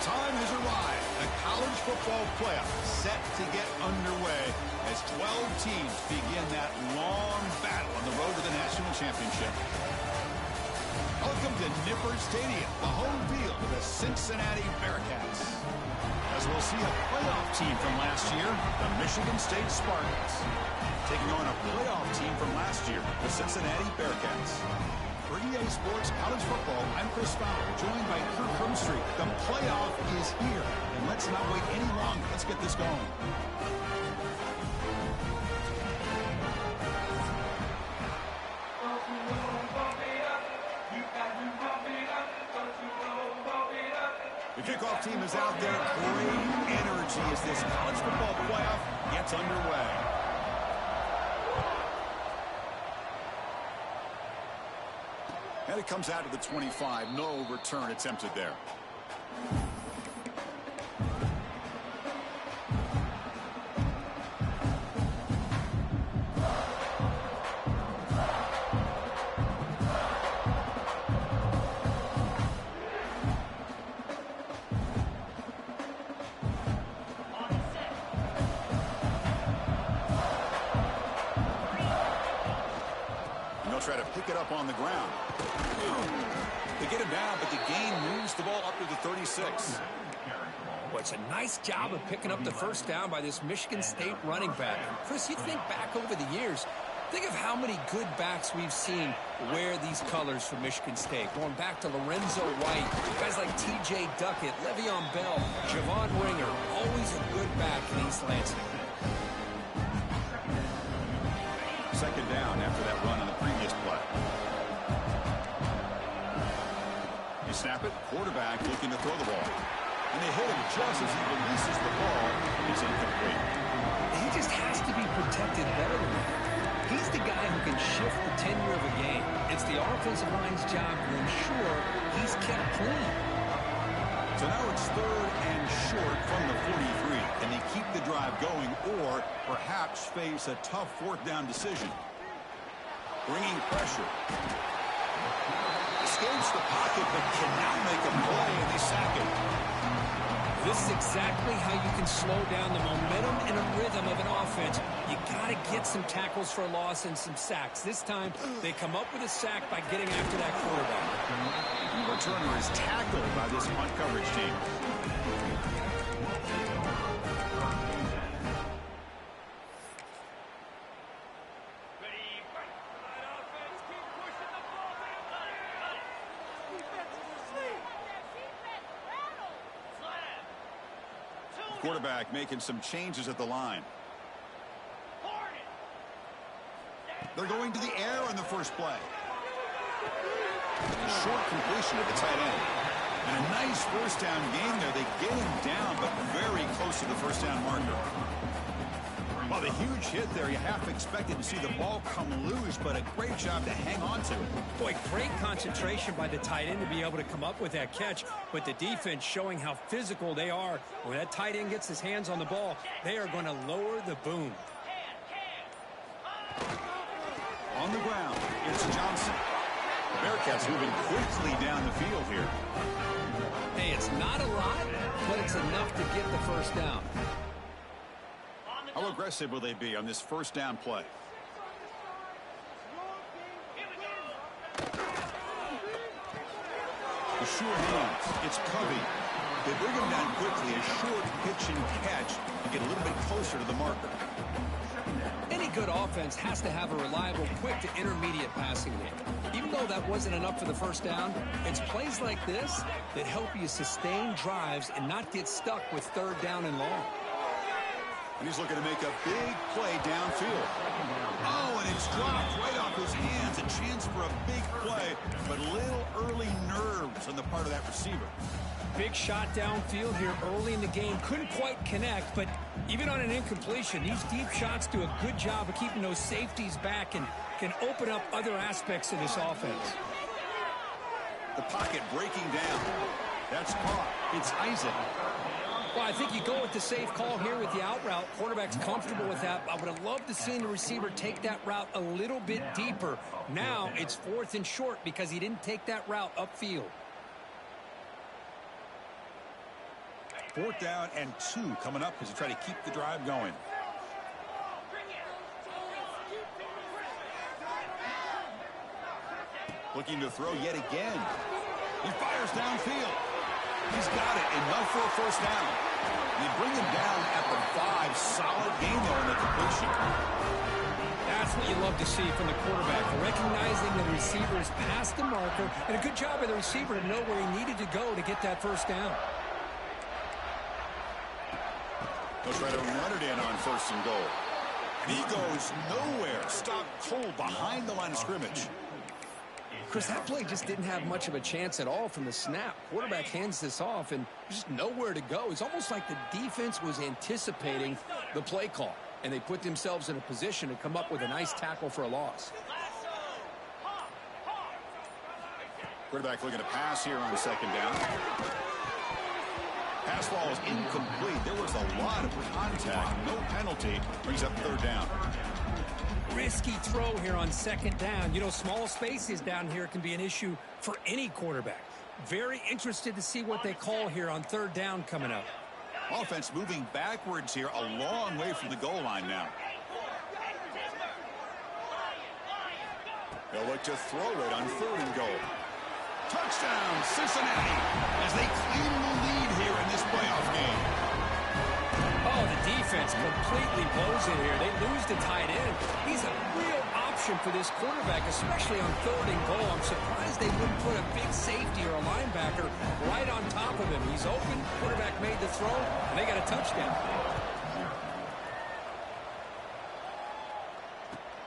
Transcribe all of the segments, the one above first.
time has arrived. The college football playoff set to get underway as 12 teams begin that long battle on the road to the national championship. Welcome to Nippert Stadium, the home field of the Cincinnati Bearcats. As we'll see a playoff team from last year, the Michigan State Spartans, taking on a playoff team from last year, the Cincinnati Bearcats. For EA Sports College Football, I'm Chris Fowler, joined by Kirk Hermstreet. The playoff is here, and let's not wait any longer. Let's get this going. The kickoff team is out there. Great energy as this college football playoff gets underway. And it comes out to the 25. No return attempted there. Try to pick it up on the ground. They get him down, but the gain moves the ball up to the 36. Well, it's a nice job of picking up the first down by this Michigan State running back. Chris, you think back over the years, think of how many good backs we've seen wear these colors for Michigan State. Going back to Lorenzo White, guys like T.J. Duckett, Le'Veon Bell, Javon Ringer, always a good back in East Lansing. Second down after that run on the previous play. You snap it, quarterback looking to throw the ball. And they hit him just as he releases the ball. It's incomplete. He just has to be protected better than that. He's the guy who can shift the tenure of a game. It's the offensive line's job to ensure he's kept clean. So now it's third and short from the 43. Can they keep the drive going or perhaps face a tough fourth down decision? Bringing pressure. Escapes the pocket but cannot make a play, and they sack him. This is exactly how you can slow down the momentum and a rhythm of an offense. You got to get some tackles for a loss and some sacks. This time, they come up with a sack by getting after that quarterback. The returner is tackled by this punt coverage team. Quarterback making some changes at the line. They're going to the air on the first play. A short completion at the tight end. And a nice first down gain there. They get him down, but very close to the first down marker. Well, the huge hit there. You half expected to see the ball come loose, but a great job to hang on to it. Boy, great concentration by the tight end to be able to come up with that catch, but the defense showing how physical they are. When that tight end gets his hands on the ball, they are going to lower the boom. On the ground, it's Johnson. The Bearcats moving quickly down the field here. Hey, it's not a lot, but it's enough to get the first down. How aggressive will they be on this first down play? The short hands. It's Covey. They bring him down quickly. A short pitch and catch to get a little bit closer to the marker. Any good offense has to have a reliable, quick to intermediate passing game. Even though that wasn't enough for the first down, it's plays like this that help you sustain drives and not get stuck with third down and long. And he's looking to make a big play downfield. Oh, and it's dropped right off his hands. A chance for a big play, but little early nerves on the part of that receiver. Big shot downfield here early in the game. Couldn't quite connect, but even on an incompletion, these deep shots do a good job of keeping those safeties back and can open up other aspects of this offense. The pocket breaking down. That's caught. It's Isaac. Well, I think you go with the safe call here with the out route. Quarterback's comfortable with that. I would have loved to see the receiver take that route a little bit deeper. Now it's fourth and short because he didn't take that route upfield. 4th down and 2 coming up as you try to keep the drive going. Looking to throw yet again. He fires downfield. He's got it. Enough for a first down. They bring him down at the 5. Solid gain there in the completion. That's what you love to see from the quarterback. Recognizing the receiver is past the marker, and a good job of the receiver to know where he needed to go to get that first down. They'll try to run it in on 1st and goal. And he goes nowhere. Stopped cold behind the line of scrimmage. Chris, that play just didn't have much of a chance at all from the snap. Quarterback hands this off, and there's just nowhere to go. It's almost like the defense was anticipating the play call, and they put themselves in a position to come up with a nice tackle for a loss. Quarterback looking to pass here on 2nd down. Pass ball is incomplete. There was a lot of contact. No penalty. Brings up 3rd down. Risky throw here on 2nd down. You know, small spaces down here can be an issue for any quarterback. Very interested to see what they call here on 3rd down coming up. Offense moving backwards here, a long way from the goal line now. They'll look to throw it on 3rd and goal. Touchdown, Cincinnati, as they claim the lead here in this playoff game. Oh, the defense completely blows it here. They lose the tight end. He's a real option for this quarterback, especially on 3rd and goal. I'm surprised they wouldn't put a big safety or a linebacker right on top of him. He's open. Quarterback made the throw, and they got a touchdown.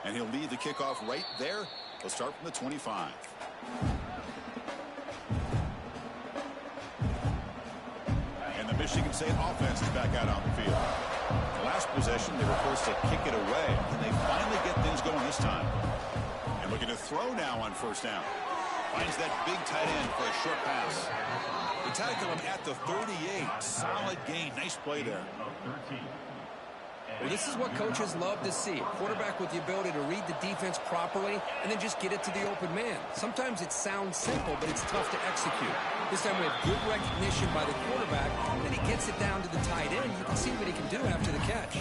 And he'll lead the kickoff right there. He'll start from the 25. Michigan State offense is back out on the field. Last possession, they were forced to kick it away, and they finally get things going this time. And looking to throw now on 1st down. Finds that big tight end for a short pass. They tackle him at the 38. Solid gain. Nice play there. Well, this is what coaches love to see. A quarterback with the ability to read the defense properly and then just get it to the open man. Sometimes it sounds simple, but it's tough to execute. This time we have good recognition by the quarterback, and then he gets it down to the tight end. You can see what he can do after the catch.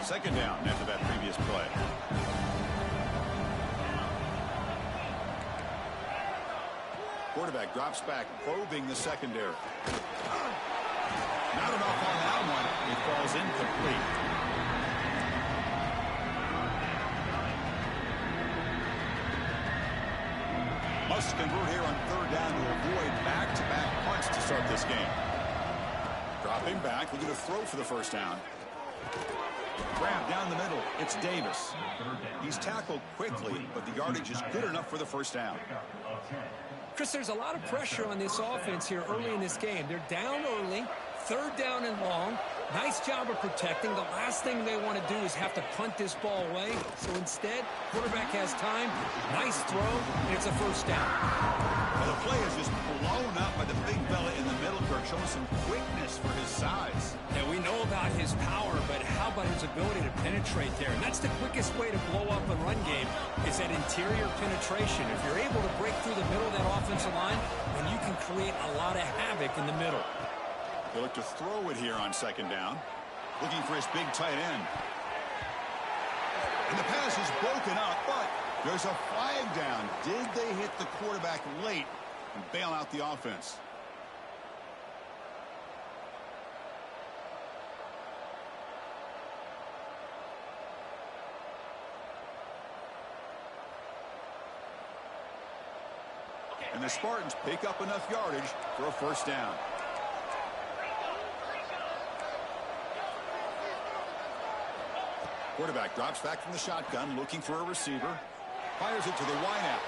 Second down after that previous play. Quarterback drops back, probing the secondary. Not enough on that one. It falls incomplete. Must convert here on 3rd down to avoid back-to-back punts to start this game. Dropping back, looking to throw for the 1st down. Grab down the middle. It's Davis. He's tackled quickly, but the yardage is good enough for the 1st down. Chris, there's a lot of pressure on this offense here early in this game. They're down early, 3rd down and long. Nice job of protecting. The last thing they want to do is have to punt this ball away. So instead, quarterback has time. Nice throw, and it's a 1st down. Well, the play is just blown up by the big fella in the middle, Kirk, showing some quickness for his size. Yeah, we know about his power, but how about his ability to penetrate there? And that's the quickest way to blow up a run game, is that interior penetration. If you're able to break through the middle of that offensive line, then you can create a lot of havoc in the middle. They look to throw it here on 2nd down. Looking for his big tight end. And the pass is broken up, but there's a flag down. Did they hit the quarterback late and bail out the offense? And the Spartans pick up enough yardage for a 1st down. Quarterback drops back from the shotgun, looking for a receiver. Fires it to the wideout.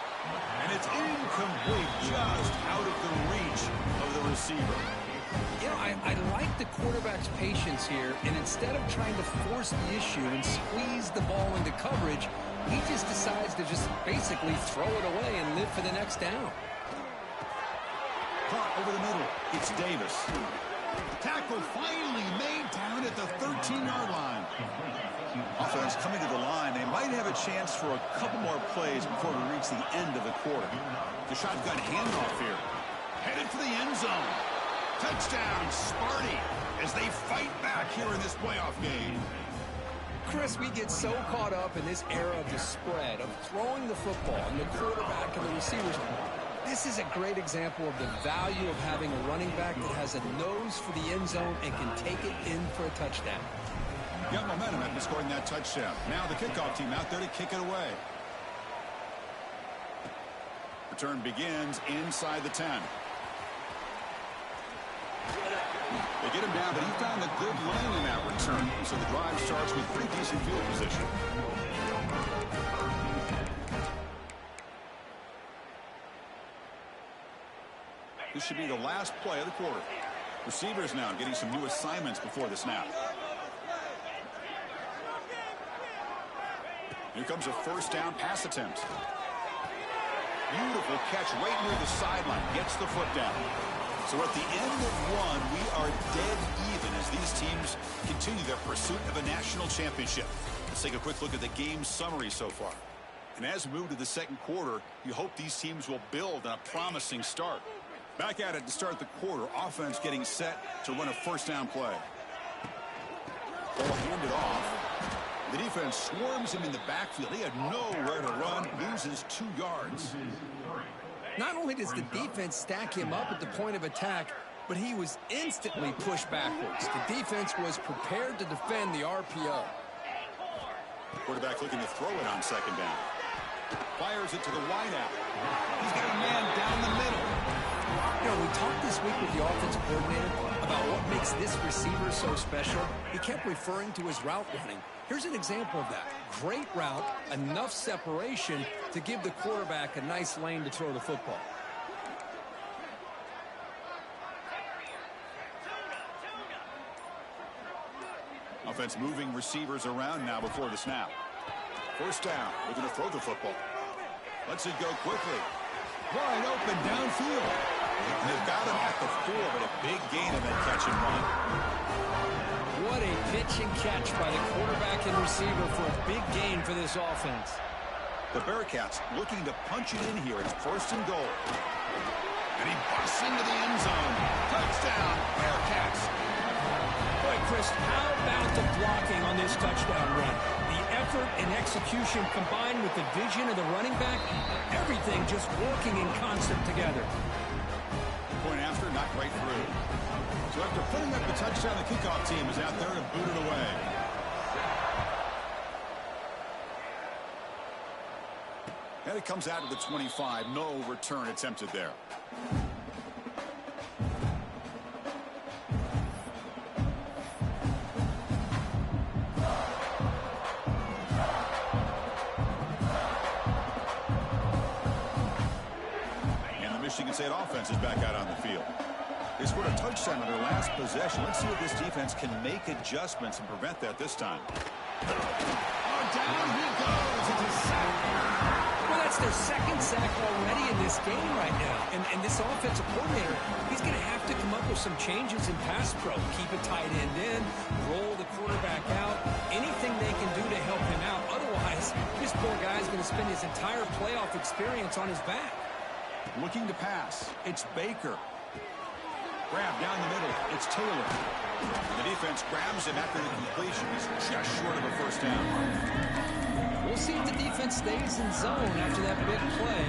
And it's incomplete, just out of the reach of the receiver. You know, I like the quarterback's patience here, and instead of trying to force the issue and squeeze the ball into coverage, he just decides to just basically throw it away and live for the next down. Caught over the middle. It's Davis. Tackle finally made down at the 13-yard line. Offense coming to the line. They might have a chance for a couple more plays before we reach the end of the quarter. The shotgun handoff here. Headed for the end zone. Touchdown, Sparty, as they fight back here in this playoff game. Chris, we get so caught up in this era of the spread, of throwing the football, and the quarterback and the receivers. This is a great example of the value of having a running back that has a nose for the end zone and can take it in for a touchdown. Got momentum after scoring that touchdown. Now the kickoff team out there to kick it away. Return begins inside the 10. They get him down, but he found a good lane in that return, so the drive starts with pretty decent field position. This should be the last play of the quarter. Receivers now getting some new assignments before the snap. Here comes a first down pass attempt. Beautiful catch right near the sideline. Gets the foot down. So at the end of one, we are dead even as these teams continue their pursuit of a national championship. Let's take a quick look at the game summary so far. And as we move to the second quarter, you hope these teams will build on a promising start. Back at it to start the quarter. Offense getting set to run a first down play. Ball handed off. The defense swarms him in the backfield. He had nowhere to run. Loses 2 yards. Not only does the defense stack him up at the point of attack, but he was instantly pushed backwards. The defense was prepared to defend the RPO. Quarterback looking to throw it on second down. Fires it to the wideout. He's got a man down the middle. You know, we talked this week with the offensive coordinator about what makes this receiver so special. He kept referring to his route running. Here's an example of that. Great route, enough separation to give the quarterback a nice lane to throw the football. Offense moving receivers around now before the snap. First down. Looking to throw the football. Lets it go quickly. Wide open downfield. And they've got him at the 4, but a big gain of that catch and run. What a pitch and catch by the quarterback and receiver for a big gain for this offense. The Bearcats looking to punch it in here. It's first and goal. And he busts into the end zone. Touchdown, Bearcats. Boy, Chris, how about the blocking on this touchdown run? The effort and execution combined with the vision of the running back, everything just working in concert together. Point after, not right through. So after putting up the touchdown, the kickoff team is out there to boot it away. And it comes out to the 25. No return attempted there. And the Michigan State offense is back out on the field. They scored a touchdown on their last possession. Let's see if this defense can make adjustments and prevent that this time. Oh, down he goes. It's a sack. Well, that's their second sack already in this game right now. And this offensive coordinator, he's going to have to come up with some changes in pass pro. Keep a tight end in, roll the quarterback out, anything they can do to help him out. Otherwise, this poor guy's going to spend his entire playoff experience on his back. Looking to pass. It's Baker. Grab down the middle. It's Taylor. The defense grabs him after the completion. He's just short of a first down. We'll see if the defense stays in zone after that big play.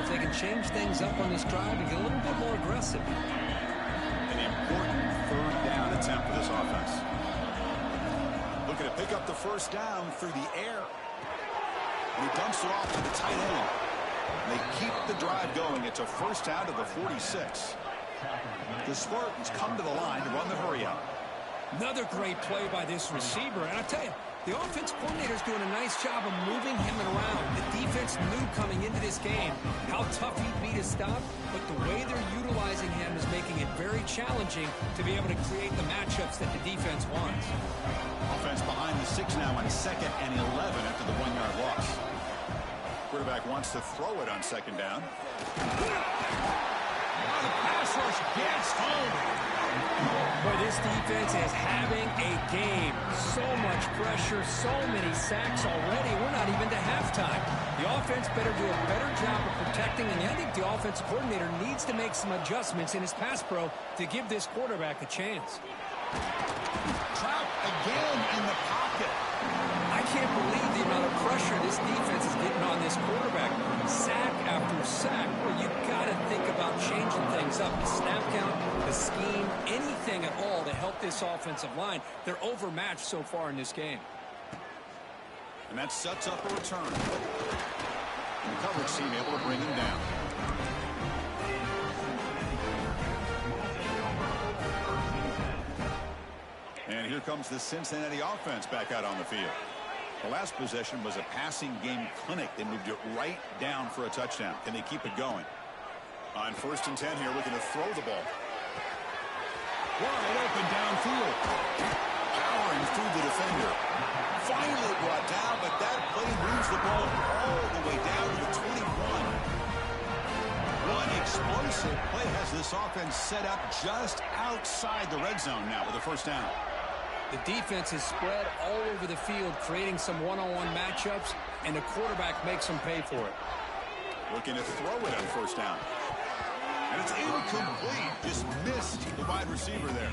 If they can change things up on this drive and get a little bit more aggressive. An important third down attempt for this offense. Looking to pick up the first down through the air. And he dumps it off to the tight end. They keep the drive going. It's a first down to the 46. The Spartans come to the line to run the hurry out. Another great play by this receiver. And I tell you, the offense coordinator's doing a nice job of moving him around. The defense knew coming into this game how tough he'd be to stop, but the way they're utilizing him is making it very challenging to be able to create the matchups that the defense wants. Offense behind the 6 now on 2nd and 11 after the 1-yard loss. Quarterback wants to throw it on second down. The pass rush gets home. Boy, this defense is having a game. So much pressure, so many sacks already. We're not even to halftime. The offense better do a better job of protecting, and I think the offensive coordinator needs to make some adjustments in his pass pro to give this quarterback a chance. Trout again in the pocket. I can't believe the amount of pressure this defense is getting on this quarterback. Sack after sack. Well, you got to think about changing things up. The snap count, the scheme, anything at all to help this offensive line. They're overmatched so far in this game. And that sets up a return. And the coverage team able to bring him down. And here comes the Cincinnati offense back out on the field. The last possession was a passing game clinic. They moved it right down for a touchdown. Can they keep it going? On 1st and 10 here, looking to throw the ball. Wide open downfield. Powering through the defender. Finally brought down, but that play moves the ball all the way down to the 21. One explosive play has this offense set up just outside the red zone now with a first down. The defense is spread all over the field, creating some one-on-one matchups, and the quarterback makes them pay for it. Looking to throw it on 1st down. And it's incomplete. Just missed the wide receiver there.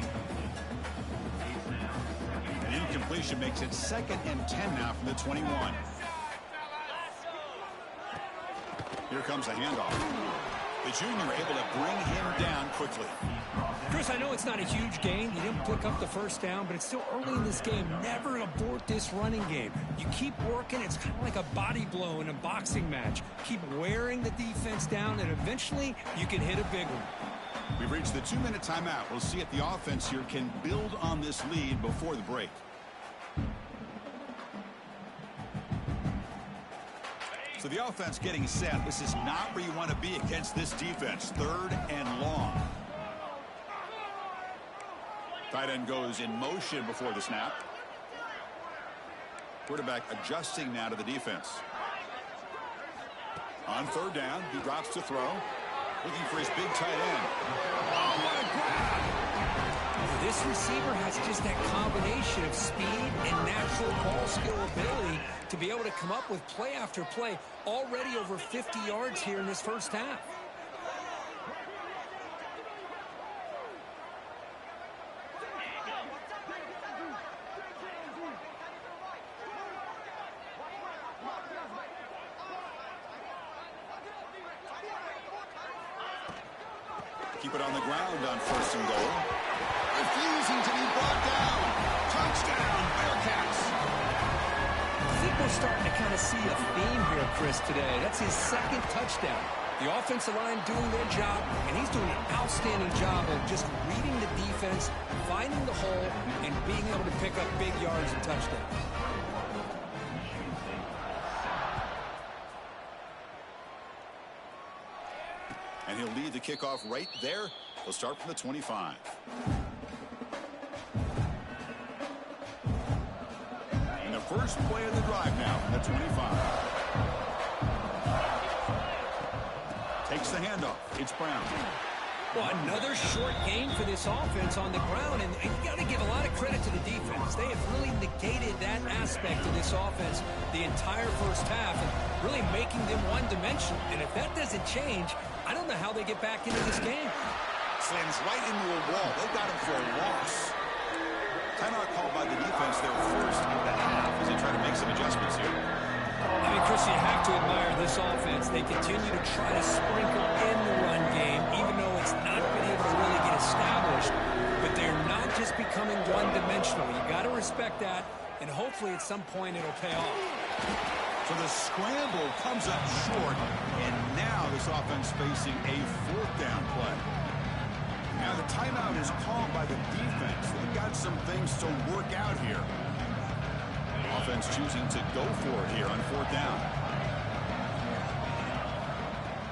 An incompletion makes it 2nd and 10 now from the 21. Here comes a handoff. The junior able to bring him down quickly. Chris, I know it's not a huge gain. You didn't pick up the first down, but it's still early in this game. Never abort this running game. You keep working. It's kind of like a body blow in a boxing match. Keep wearing the defense down, and eventually you can hit a big one. We've reached the 2-minute timeout. We'll see if the offense here can build on this lead before the break. So the offense getting set. This is not where you want to be against this defense. 3rd and long. Tight end goes in motion before the snap. Quarterback adjusting now to the defense. On 3rd down, he drops to throw. Looking for his big tight end. Oh, what a grab! This receiver has just that combination of speed and natural ball skill ability to be able to come up with play after play. Already over 50 yards here in this first half. Keep it on the ground on 1st and goal. Refusing to be brought down. Touchdown, Bearcats. I think we're starting to kind of see a theme here, Chris, today. That's his 2nd touchdown. The offensive line doing their job, and he's doing an outstanding job of just reading the defense, finding the hole, and being able to pick up big yards and touchdowns. And he'll lead the kickoff right there. He'll start from the 25. And the first play of the drive now from the 25. Takes the handoff. It's Brown. Well, another short gain for this offense on the ground, and you got to give a lot of credit to the defense. They have really negated that aspect of this offense the entire first half, and really making them one-dimensional. And if that doesn't change, I don't know how they get back into this game. Slams right into a wall. They got him for a loss. Timeout called by the defense there first in the half as they try to make some adjustments here. I mean, Chris, you have to admire this offense. They continue to try to sprinkle in the run game, even though it's not been able to really get established. But they're not just becoming one-dimensional. You got to respect that, and hopefully at some point it'll pay off. So the scramble comes up short, and now this offense facing a 4th down play. Now the timeout is called by the defense. They've got some things to work out here. Offense choosing to go for it here on 4th down.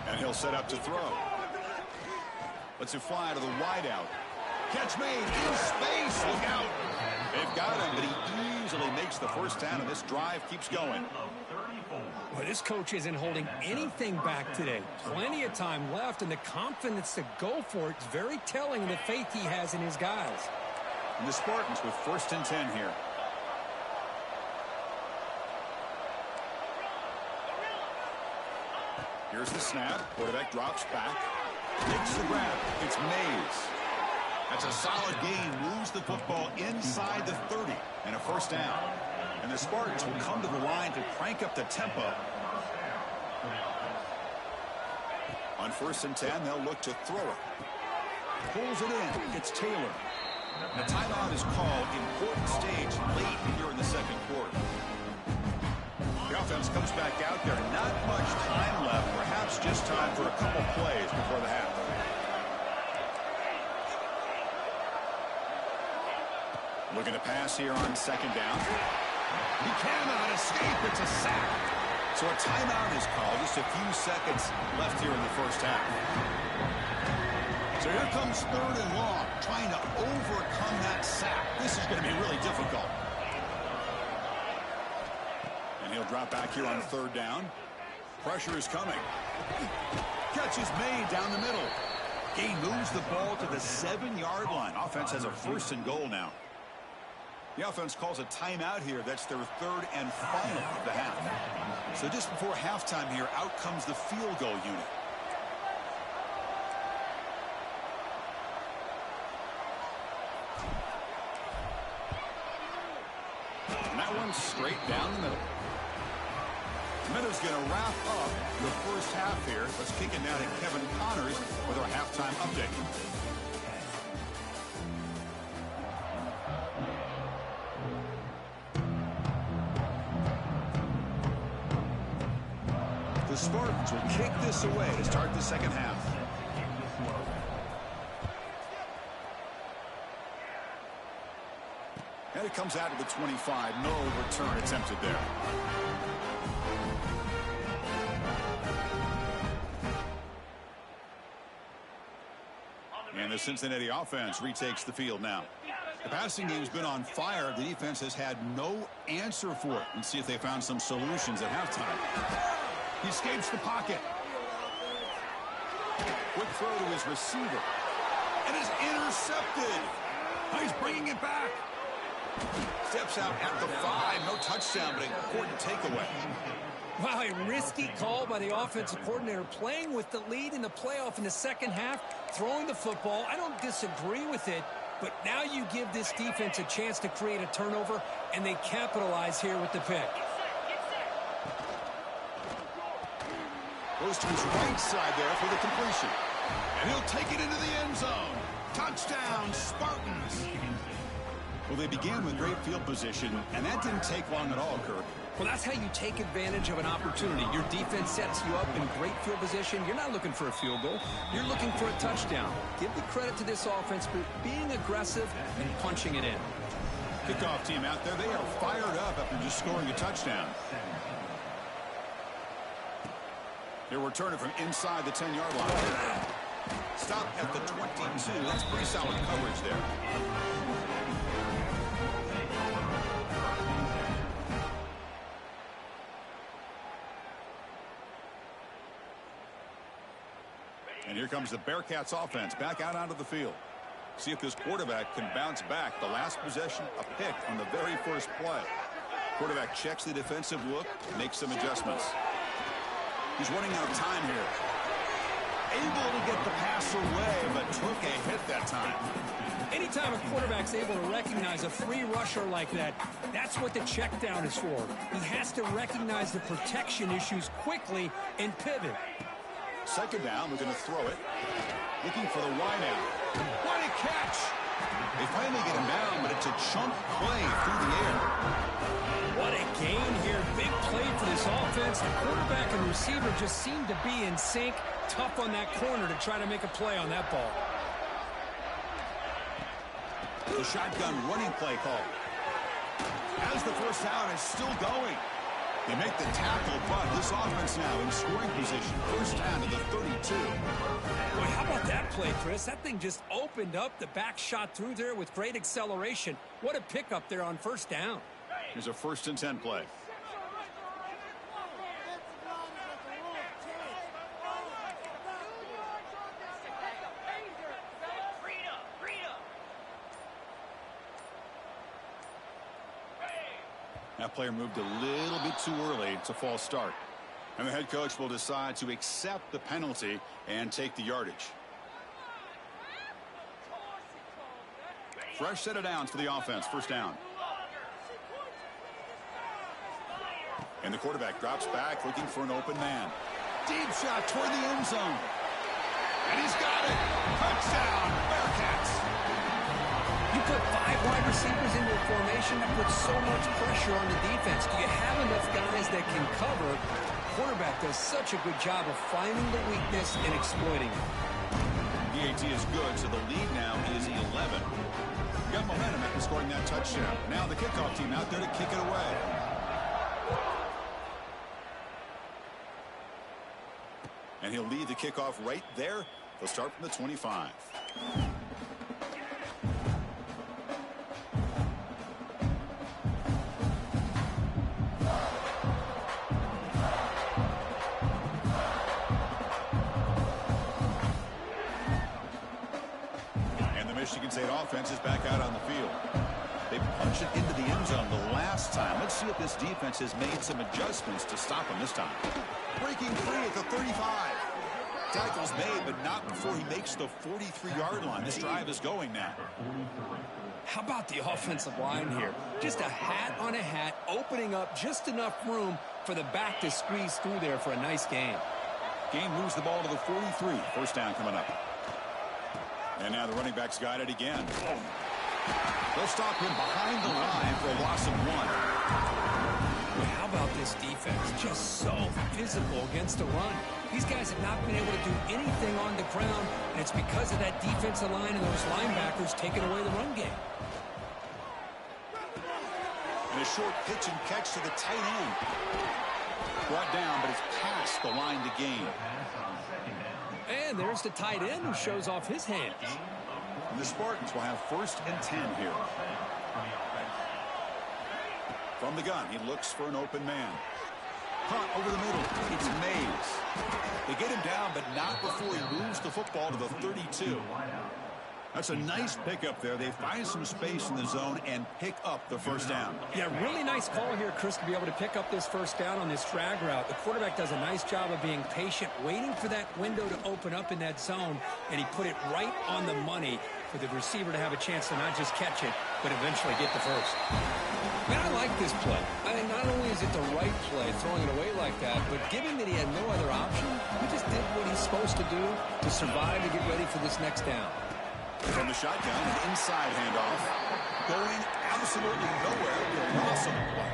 And he'll set up to throw. Lets it fly to the wideout. Catch made in space. Look out. They've got him, but he easily makes the first down, and this drive keeps going. Well, this coach isn't holding anything back today. Plenty of time left, and the confidence to go for it is very telling of the faith he has in his guys. And the Spartans with 1st and 10 here. Here's the snap. Quarterback drops back. Takes the grab. It's Mays. That's a solid gain. Moves the football inside the 30 and a 1st down. And the Spartans will come to the line to crank up the tempo. On 1st and 10, they'll look to throw it. Pulls it in. It's Taylor. And a timeout is called. Important stage late here in the 2nd quarter. The offense comes back out there. Not much time left. Perhaps just time for a couple plays before the half. Looking to pass here on 2nd down. He cannot escape. It's a sack. So a timeout is called. Just a few seconds left here in the 1st half. So here comes 3rd and long. Trying to overcome that sack. This is going to be really difficult. And he'll drop back here on 3rd down. Pressure is coming. Catch is made down the middle. Gain moves the ball to the 7-yard line. Offense has a 1st and goal now. The offense calls a timeout here. That's their 3rd and final of the half. So just before halftime here, out comes the field goal unit. And that one's straight down the middle. Minutes going to wrap up the 1st half here. Let's kick it down to Kevin Connors with our halftime update. The Spartans will kick this away to start the 2nd half. And it comes out to the 25. No return attempted there. And the Cincinnati offense retakes the field now. The passing game's been on fire. The defense has had no answer for it. Let's see if they found some solutions at halftime. He escapes the pocket. Quick throw to his receiver. And is intercepted. He's bringing it back. Steps out at the 5. No touchdown, but an important takeaway. Wow, a risky call by the offensive coordinator, playing with the lead in the playoff in the 2nd half, throwing the football. I don't disagree with it, but now you give this defense a chance to create a turnover, and they capitalize here with the pick. Goes to his right side there for the completion. And he'll take it into the end zone. Touchdown, Spartans. Well, they began with great field position, and that didn't take long at all, Kirk. Well, that's how you take advantage of an opportunity. Your defense sets you up in great field position. You're not looking for a field goal. You're looking for a touchdown. Give the credit to this offense for being aggressive and punching it in. Kickoff team out there. They are fired up after just scoring a touchdown. They'll return it from inside the 10-yard line. Stop at the 22. That's pretty solid coverage there. And here comes the Bearcats offense back out onto the field. See if this quarterback can bounce back. The last possession, a pick on the very first play. Quarterback checks the defensive look, makes some adjustments. He's running out of time here. Able to get the pass away, but took a hit that time. Anytime a quarterback's able to recognize a free rusher like that, that's what the check down is for. He has to recognize the protection issues quickly and pivot. 2nd down, we're going to throw it. Looking for the wide out. What a catch! They finally get him down, but it's a chunk play through the air. What a gain here. Big play for this offense. The quarterback and receiver just seem to be in sync. Tough on that corner to try to make a play on that ball. The shotgun running play call. As the first down is still going. They make the tackle, but this offense now in scoring position. 1st down to the 32. Boy, how about that play, Chris? That thing just opened up. The back shot through there with great acceleration. What a pickup there on 1st down. Here's a 1st and 10 play. That player moved a little bit too early. It's a false start. And the head coach will decide to accept the penalty and take the yardage. Fresh set of downs for the offense. First down. And the quarterback drops back looking for an open man. Deep shot toward the end zone. And he's got it. Touchdown, Bearcats. You put 5 wide receivers into a formation that puts so much pressure on the defense. Do you have enough guys that can cover? Quarterback does such a good job of finding the weakness and exploiting it. The AT is good, so the lead now is 11. Got momentum after scoring that touchdown. Now the kickoff team out there to kick it away. And he'll lead the kickoff right there. They'll start from the 25. Michigan State offense is back out on the field. They punched it into the end zone the last time. Let's see if this defense has made some adjustments to stop him this time. Breaking free at the 35. Tackle's made, but not before he makes the 43-yard line. This drive is going now. How about the offensive line here? Just a hat on a hat, opening up just enough room for the back to squeeze through there for a nice gain. Gain moves the ball to the 43. First down coming up. And now the running back's got it again. They'll stop him behind the line for a loss of 1. Well, how about this defense? Just so physical against the run. These guys have not been able to do anything on the ground, and it's because of that defensive line and those linebackers taking away the run game. And a short pitch and catch to the tight end. Brought down, but it's past the line to gain. And there's the tight end who shows off his hands. And the Spartans will have 1st and 10 here. From the gun, he looks for an open man. Caught over the middle. It's Mays. They get him down, but not before he moves the football to the 32. That's a nice pickup there. They find some space in the zone and pick up the first down. Yeah, really nice call here, Chris, to be able to pick up this first down on this drag route. The quarterback does a nice job of being patient, waiting for that window to open up in that zone, and he put it right on the money for the receiver to have a chance to not just catch it, but eventually get the first. Man, I like this play. I mean, not only is it the right play, throwing it away like that, but given that he had no other option, he just did what he's supposed to do to survive to get ready for this next down. From the shotgun, an inside handoff. Going absolutely nowhere. They're loss on the play.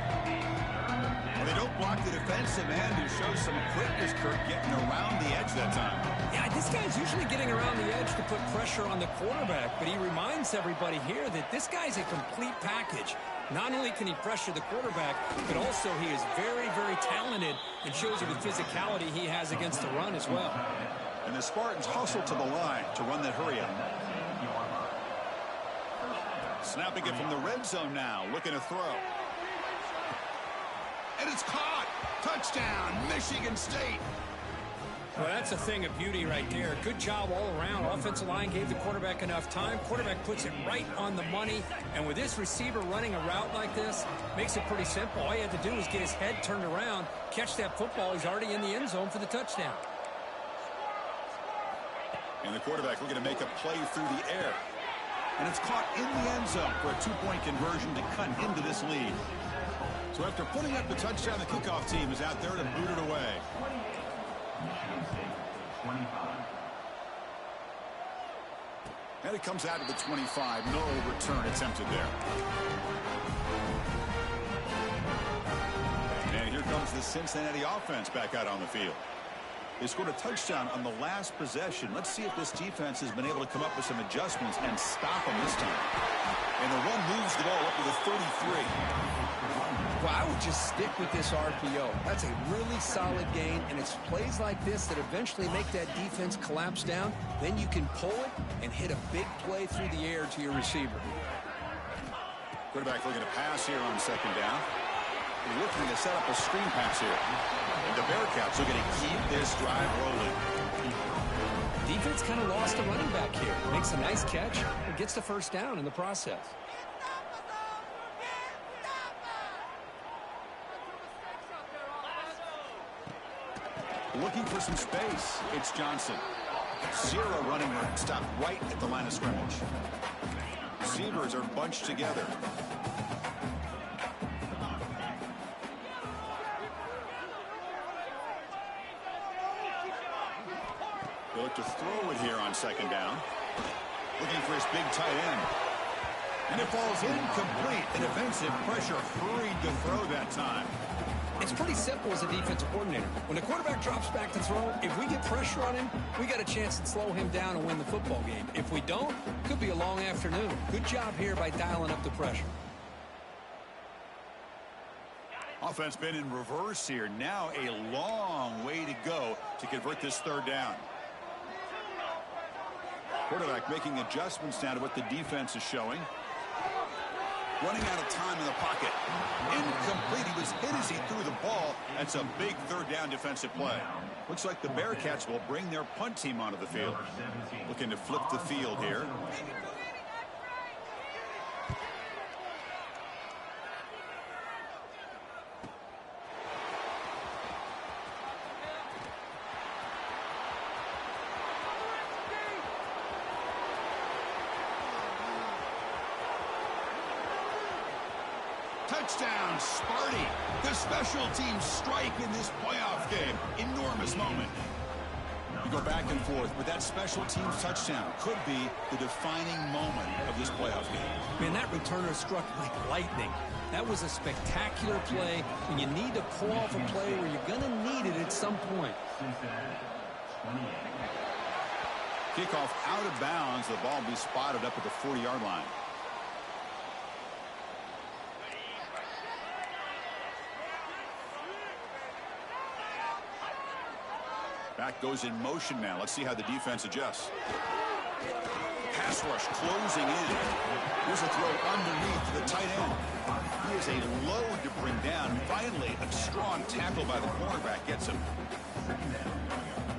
Well, they don't block the defensive end, who shows some quickness, Kirk, getting around the edge that time. Yeah, this guy's usually getting around the edge to put pressure on the quarterback, but he reminds everybody here that this guy's a complete package. Not only can he pressure the quarterback, but also he is very, very talented and shows you the physicality he has against the run as well. And the Spartans hustle to the line to run that hurry up. Snapping it from the red zone now, looking to throw. And it's caught. Touchdown, Michigan State. Well, that's a thing of beauty right there. Good job all around. Offensive line gave the quarterback enough time. Quarterback puts it right on the money. And with this receiver running a route like this, makes it pretty simple. All you have to do is get his head turned around, catch that football. He's already in the end zone for the touchdown. And the quarterback looking to make a play through the air. And it's caught in the end zone for a 2-point conversion to cut into this lead. So after putting up the touchdown, the kickoff team is out there to boot it away. And it comes out of the 25. No return attempted there. And here comes the Cincinnati offense back out on the field. They scored a touchdown on the last possession. Let's see if this defense has been able to come up with some adjustments and stop them this time. And the run moves the ball up to the 33. Well, I would just stick with this RPO. That's a really solid gain, and it's plays like this that eventually make that defense collapse down. Then you can pull it and hit a big play through the air to your receiver. Quarterback looking to pass here on second down. Looking to set up a screen pass here. And the Bearcats are going to keep this drive rolling. Defense kind of lost a running back here. Makes a nice catch and gets the first down in the process. Looking for some space. It's Johnson. Zero running room. Stopped right at the line of scrimmage. Receivers are bunched together. They look to throw it here on second down. Looking for his big tight end. And it falls incomplete. An offensive pressure hurried to throw that time. It's pretty simple as a defensive coordinator. When the quarterback drops back to throw, if we get pressure on him, we got a chance to slow him down and win the football game. If we don't, it could be a long afternoon. Good job here by dialing up the pressure. Offense been in reverse here. Now a long way to go to convert this third down. Quarterback making adjustments now to what the defense is showing. Running out of time in the pocket. Incomplete. He was hit as he threw the ball. That's a big third down defensive play. Looks like the Bearcats will bring their punt team onto the field. Looking to flip the field here. Touchdown, Sparty. The special teams strike in this playoff game. Enormous moment. You go back and forth, but that special teams touchdown could be the defining moment of this playoff game. Man, that returner struck like lightning. That was a spectacular play, and you need to pull off a play where you're going to need it at some point. Kickoff out of bounds. The ball will be spotted up at the 40-yard line. Back goes in motion now. Let's see how the defense adjusts. Pass rush closing in. Here's a throw underneath the tight end. He is a load to bring down. Finally, a strong tackle by the cornerback gets him.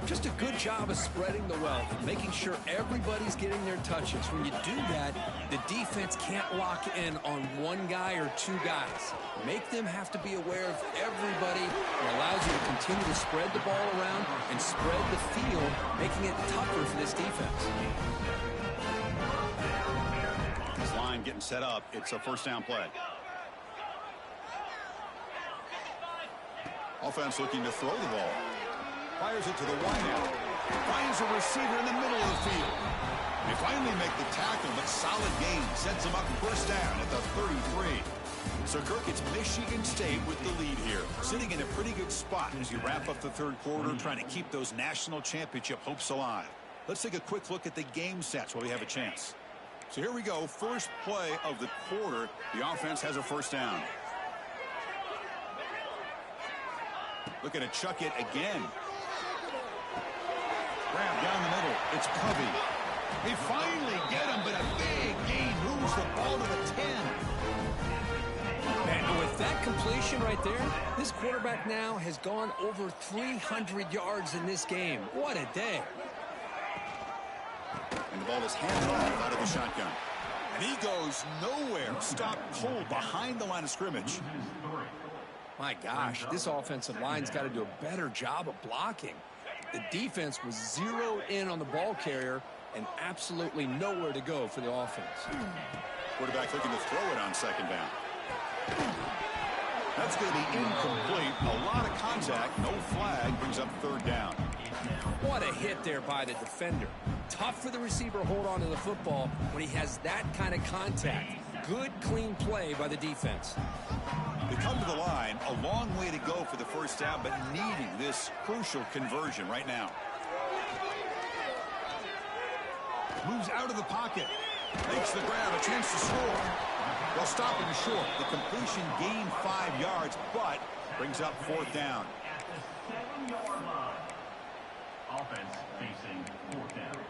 Just a good job of spreading the wealth, making sure everybody's getting their touches. When you do that, the defense can't lock in on one guy or two guys. Make them have to be aware of everybody. It allows you to continue to spread the ball around and spread the field, making it tougher for this defense. This line getting set up. It's a first down play. Offense looking to throw the ball. Fires it to the wideout. Finds a receiver in the middle of the field. They finally make the tackle, but solid gain. Sets them up first down at the 33. So, Kirk, it's Michigan State with the lead here. Sitting in a pretty good spot as you wrap up the third quarter, trying to keep those national championship hopes alive. Let's take a quick look at the game stats while we have a chance. So here we go. First play of the quarter. The offense has a first down. Looking to chuck it again. Grab down the middle. It's Covey. They finally get him, but a big gain moves the ball to the 10. And with that completion right there, this quarterback now has gone over 300 yards in this game. What a day. And the ball is handed off out of the shotgun. And he goes nowhere. Stopped cold behind the line of scrimmage. My gosh, this offensive line's got to do a better job of blocking. The defense was zeroed in on the ball carrier and absolutely nowhere to go for the offense. Quarterback looking to throw it on second down. That's going to be incomplete. A lot of contact. No flag. Brings up third down. What a hit there by the defender. Tough for the receiver to hold on to the football when he has that kind of contact. Good, clean play by the defense. They come to the line. A long way to go for the first down, but needing this crucial conversion right now. Moves out of the pocket. Makes the grab. A chance to score. They'll stop him short. The completion gained 5 yards, but brings up fourth down. At the 7-yard line. Offense facing fourth down.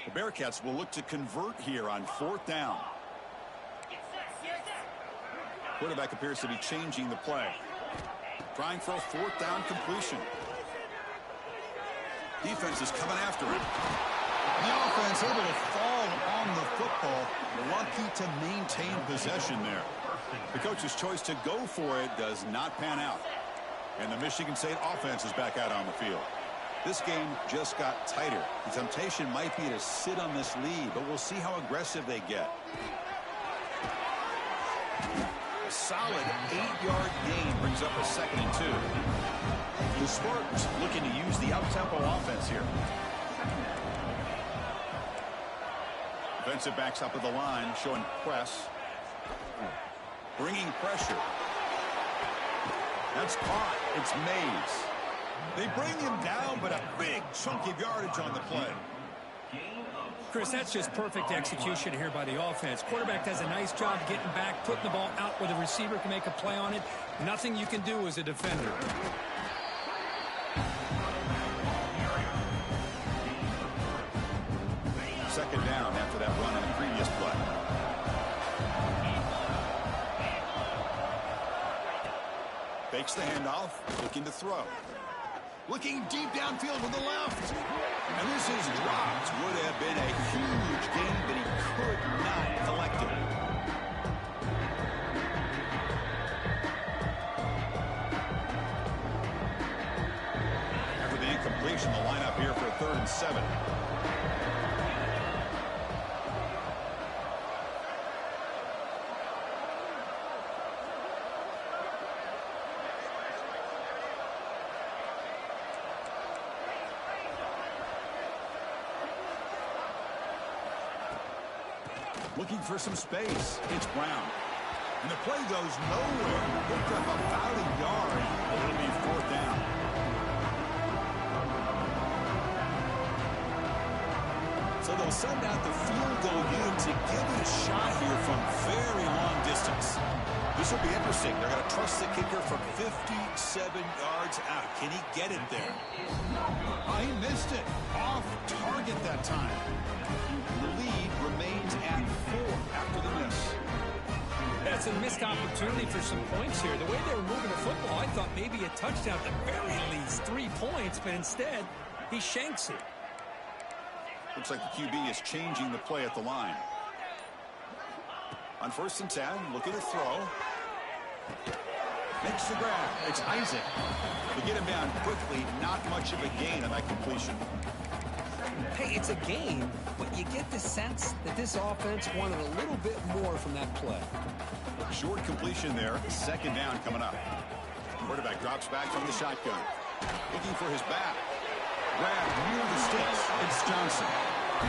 The Bearcats will look to convert here on fourth down. Quarterback appears to be changing the play. Trying for a fourth down completion. Defense is coming after him. The offense able to fall on the football. Lucky to maintain possession there. The coach's choice to go for it does not pan out. And the Michigan State offense is back out on the field. This game just got tighter. The temptation might be to sit on this lead, but we'll see how aggressive they get. A solid 8-yard gain brings up a 2nd and 2. The Spartans looking to use the up-tempo offense here. Defensive backs up at the line, showing press. Bringing pressure. That's caught. It's Mays. They bring him down, but a big chunk of yardage on the play. Chris, that's just perfect execution here by the offense. Quarterback does a nice job getting back, putting the ball out where the receiver can make a play on it. Nothing you can do as a defender. Second down after that run on the previous play. Fakes the handoff, looking to throw. Looking deep downfield with the left. And this is dropped. Would have been a huge gain, but he could not collect it. After the incompletion, the lineup here for a 3rd and 7. Looking for some space. It's Brown. And the play goes nowhere. Picked up about a yard. It'll be 4th down. So they'll send out the field goal unit to give it a shot here from very long distance. This will be interesting. They're going to trust the kicker from 57 yards out. Can he get it there? Oh, he missed it. Off target that time. The lead remains at 4 after the miss. That's a missed opportunity for some points here. The way they were moving the football, I thought maybe a touchdown, at the very least 3 points, but instead he shanks it. Looks like the QB is changing the play at the line. On 1st and 10, looking to throw. Makes the grab. It's Isaac. They get him down quickly. Not much of a gain on that completion. Hey, it's a game, but you get the sense that this offense wanted a little bit more from that play. Short completion there. 2nd down coming up. Quarterback drops back from the shotgun. Looking for his back. Grab near the sticks. It's Johnson.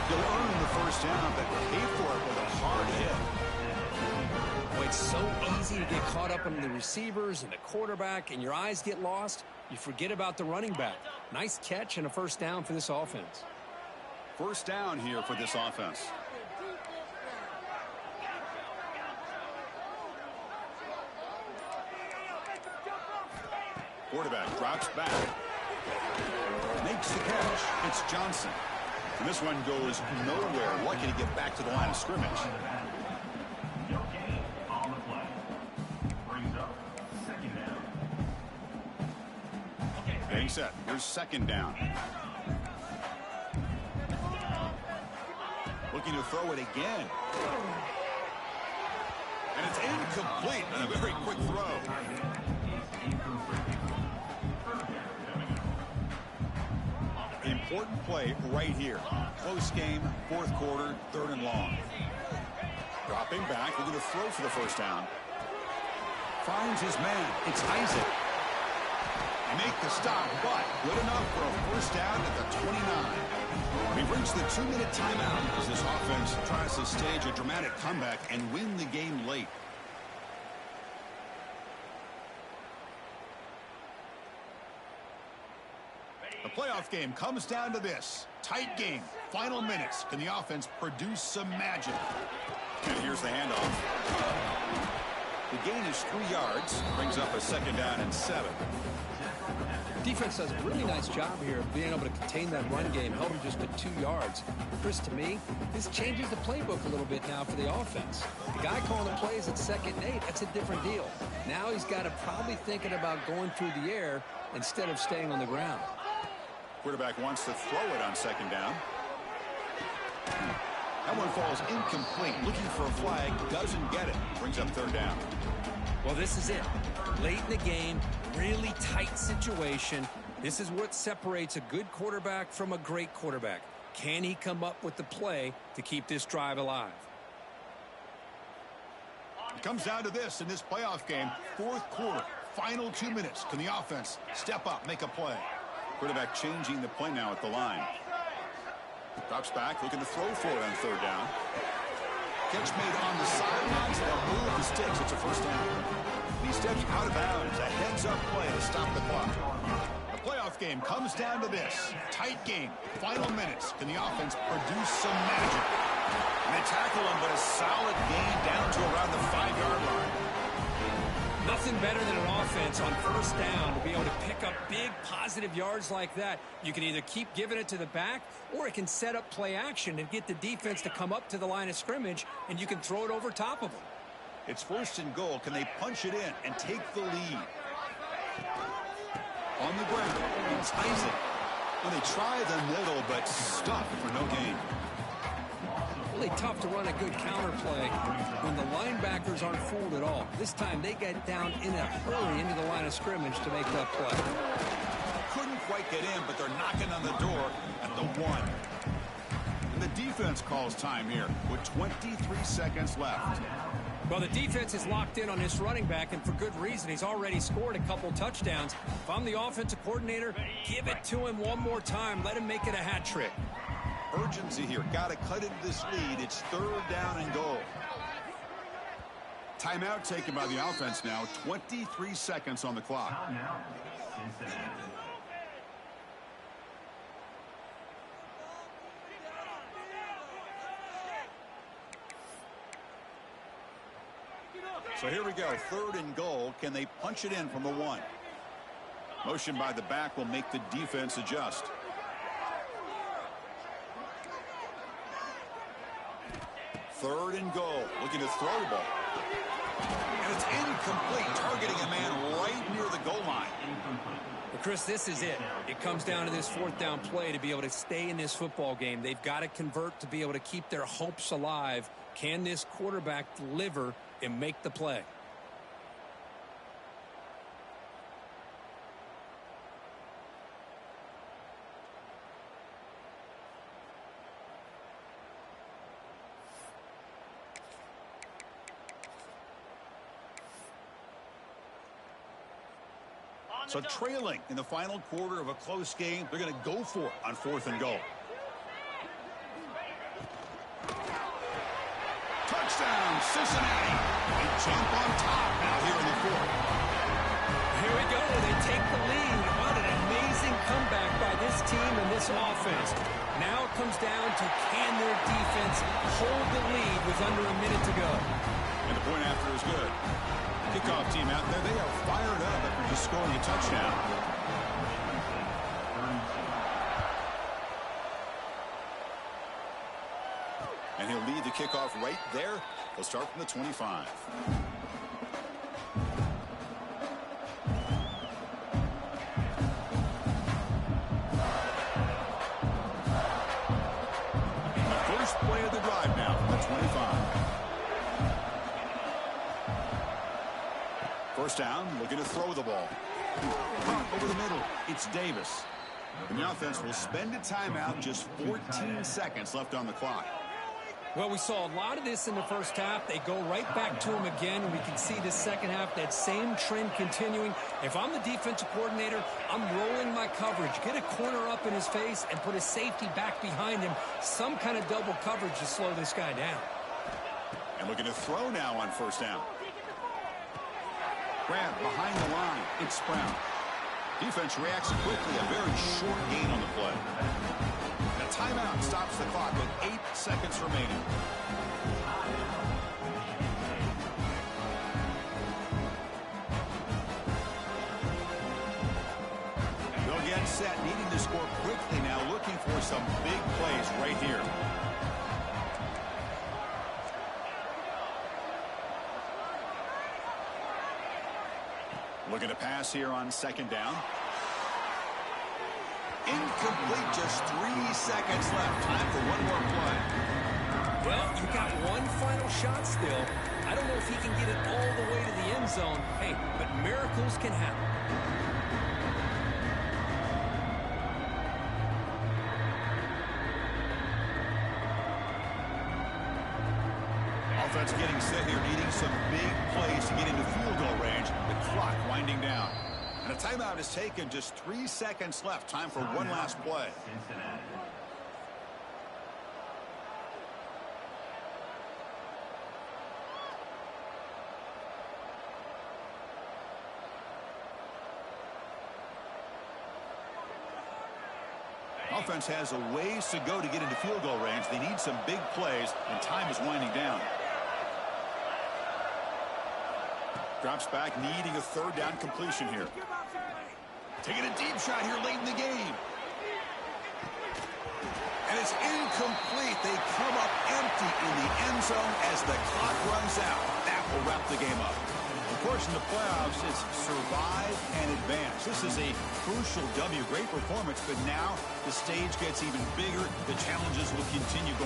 He'll earn the 1st down, but pay for it with a hard hit. Boy, it's so easy to get caught up in the receivers and the quarterback, and your eyes get lost. You forget about the running back. Nice catch and a 1st down for this offense. 1st down here for this offense. Quarterback drops back. Makes the catch. It's Johnson. And this one goes nowhere. Lucky to get back to the line of scrimmage. Getting set. Here's 2nd down. Looking to throw it again. And it's incomplete. And a very quick throw. Important play right here. Close game, 4th quarter, 3rd and long. Dropping back, looking to throw for the 1st down. Finds his man. It's Isaac. Make the stop, but good enough for a 1st down at the 29. We've reached the 2-minute timeout as this offense tries to stage a dramatic comeback and win the game late. The playoff game comes down to this. Tight game. Final minutes. Can the offense produce some magic? And here's the handoff. The gain is 3 yards. Brings up a 2nd down and 7. Defense does a really nice job here of being able to contain that run game, held him just to 2 yards. Chris, to me, this changes the playbook a little bit now for the offense. The guy calling the plays at 2nd and 8, that's a different deal. Now he's got to probably thinking about going through the air instead of staying on the ground. Quarterback wants to throw it on second down. That one falls incomplete. Looking for a flag. Doesn't get it. Brings up third down. Well, this is it. Late in the game, really tight situation. This is what separates a good quarterback from a great quarterback. Can he come up with the play to keep this drive alive? It comes down to this in this playoff game. Fourth quarter, final 2 minutes. Can the offense step up, make a play? Quarterback changing the play now at the line. Drops back, looking to throw for it on third down. Catch made on the sidelines. They'll move the sticks. It's a first down. He steps out of bounds. A heads-up play to stop the clock. The playoff game comes down to this. Tight game. Final minutes. Can the offense produce some magic? And they tackle him, but a solid gain down to around the 5-yard line. Nothing better than an offense on first down to be able to pick up big positive yards like that. You can either keep giving it to the back, or it can set up play action and get the defense to come up to the line of scrimmage, and you can throw it over top of them. It's first and goal. Can they punch it in and take the lead? On the ground, it's Isaac. Well, they try the middle, but stuffed for no gain. Really tough to run a good counter play when the linebackers aren't fooled at all. This time they get down in a hurry into the line of scrimmage to make that play. Couldn't quite get in, but they're knocking on the door at the 1. And the defense calls time here with 23 seconds left. Well, the defense is locked in on this running back, and for good reason. He's already scored a couple touchdowns. If I'm the offensive coordinator, give it to him one more time. Let him make it a hat trick. Urgency here. Got to cut into this lead. It's third down and goal. Timeout taken by the offense now. 23 seconds on the clock. So here we go. Third and goal. Can they punch it in from the 1? Motion by the back will make the defense adjust. Third and goal. Looking to throw the ball. And it's incomplete. Targeting a man right near the goal line. Well, Chris, this is it. It comes down to this fourth down play to be able to stay in this football game. They've got to convert to be able to keep their hopes alive. Can this quarterback deliver and make the play? So trailing in the final quarter of a close game, they're going to go for it on fourth and goal. Touchdown, Cincinnati. They jump on top now here in the fourth. Here we go. They take the lead. What an amazing comeback by this team and this offense. Now it comes down to can their defense hold the lead with under a minute to go. And the point after is good. Kickoff team out there, they are fired up after just scoring a touchdown. And he'll lead the kickoff right there. He'll start from the 25. The first play of the drive now from the 25. First down, looking to throw the ball. Over the middle, it's Davis. And the offense will spend a timeout, just 14 seconds left on the clock. Well, we saw a lot of this in the first half. They go right back to him again, and we can see the second half, that same trend continuing. If I'm the defensive coordinator, I'm rolling my coverage. Get a corner up in his face and put a safety back behind him. Some kind of double coverage to slow this guy down. And looking to throw now on first down. Grab behind the line. It's Brown. Defense reacts quickly. A very short gain on the play. A timeout stops the clock with 8 seconds remaining. They'll get set, needing to score quickly now, looking for some big plays right here. Looking to pass here on second down. Incomplete, just 3 seconds left. Time for one more play. Well, you got one final shot still. I don't know if he can get it all the way to the end zone. Hey, but miracles can happen. Offense getting set here, needing some big plays to get into field goal range. The clock winding down. And a timeout is taken. Just 3 seconds left. Time for one last play. Cincinnati. Offense has a ways to go to get into field goal range. They need some big plays, and time is winding down. Drops back, needing a third down completion here. Taking a deep shot here late in the game. And it's incomplete. They come up empty in the end zone as the clock runs out. That will wrap the game up. Of course, in the playoffs, it's survive and advance. This is a crucial W. Great performance, but now the stage gets even bigger. The challenges will continue going